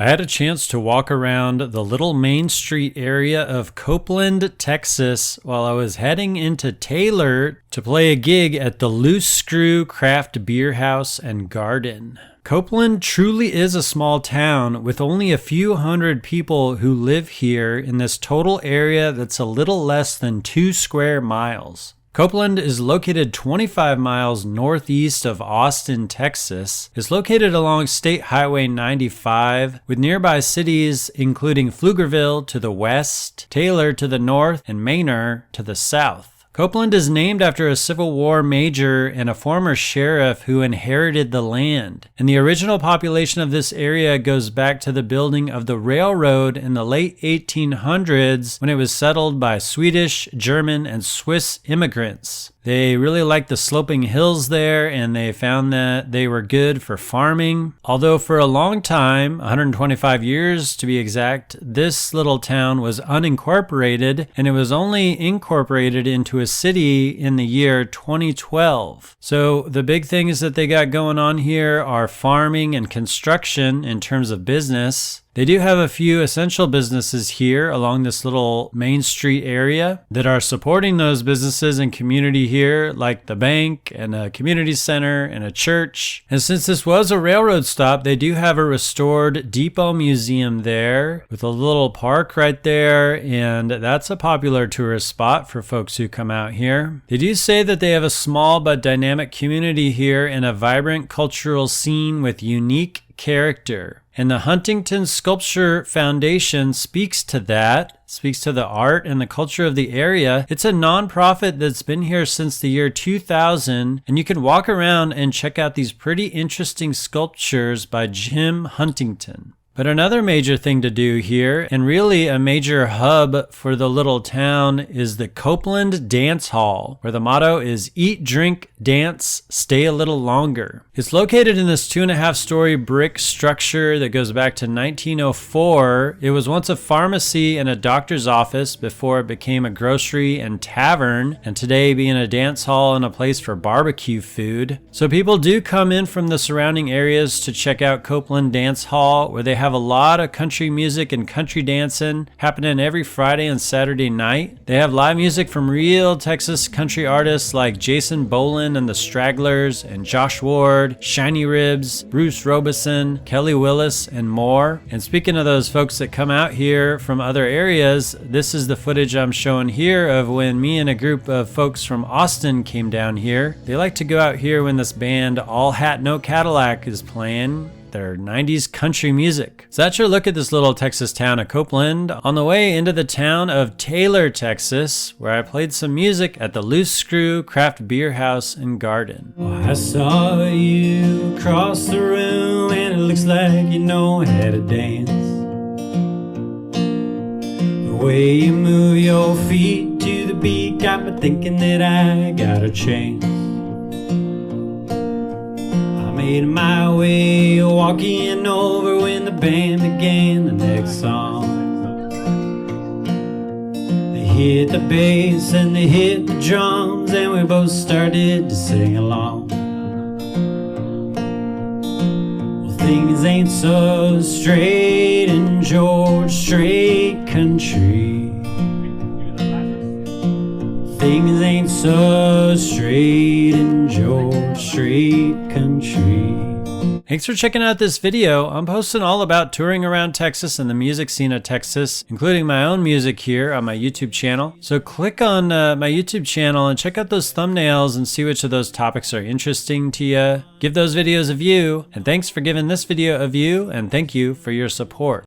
I had a chance to walk around the little Main Street area of Coupland, Texas, while I was heading into Taylor to play a gig at the Loose Screw Craft Beer House and Garden. Coupland truly is a small town with only a few hundred people who live here in this total area that's a little less than 2 square miles. Coupland is located 25 miles northeast of Austin, Texas. It's located along State Highway 95 with nearby cities including Pflugerville to the west, Taylor to the north, and Manor to the south. Coupland is named after a Civil War major and a former sheriff who inherited the land. And the original population of this area goes back to the building of the railroad in the late 1800s when it was settled by Swedish, German, and Swiss immigrants. They really liked the sloping hills there, and they found that they were good for farming. Although for a long time, 125 years to be exact, this little town was unincorporated, and it was only incorporated into a city in the year 2012. So the big things that they got going on here are farming and construction in terms of business. They do have a few essential businesses here along this little Main Street area that are supporting those businesses and community here, like the bank and a community center and a church. And since this was a railroad stop, they do have a restored depot museum there with a little park right there, and that's a popular tourist spot for folks who come out here. They do say that they have a small but dynamic community here and a vibrant cultural scene with unique character. And the Huntington Sculpture Foundation speaks to that, speaks to the art and the culture of the area. It's a nonprofit that's been here since the year 2000, and you can walk around and check out these pretty interesting sculptures by Jim Huntington. But another major thing to do here, and really a major hub for the little town, is the Coupland Dancehall, where the motto is eat, drink, dance, stay a little longer. It's located in this 2.5-story brick structure that goes back to 1904. It was once a pharmacy and a doctor's office before it became a grocery and tavern, and today being a dance hall and a place for barbecue food. So people do come in from the surrounding areas to check out Coupland Dancehall, where they have a lot of country music and country dancing happening every Friday and Saturday night. They have live music from real Texas country artists like Jason Boland and the Stragglers, and Josh Ward, Shiny Ribs, Bruce Robeson, Kelly Willis, and more. And speaking of those folks that come out here from other areas, this is the footage I'm showing here of when me and a group of folks from Austin came down here. They like to go out here when this band All Hat No Cadillac is playing their 90s country music. So that's your look at this little Texas town of Coupland. On the way into the town of Taylor, Texas, where I played some music at the Loose Screw Craft Beer House and Garden. I saw you across the room and it looks like you know how to dance. The way you move your feet to the beat got me thinking that I got a chance. Made my way walking over when the band began the next song. They hit the bass and they hit the drums and we both started to sing along. Well, things ain't so straight in George Strait country. Things ain't so straight in George Strait country. Thanks for checking out this video. I'm posting all about touring around Texas and the music scene of Texas, including my own music here on my YouTube channel. So click on my YouTube channel and check out those thumbnails and see which of those topics are interesting to you. Give those videos a view, and thanks for giving this video a view, and thank you for your support.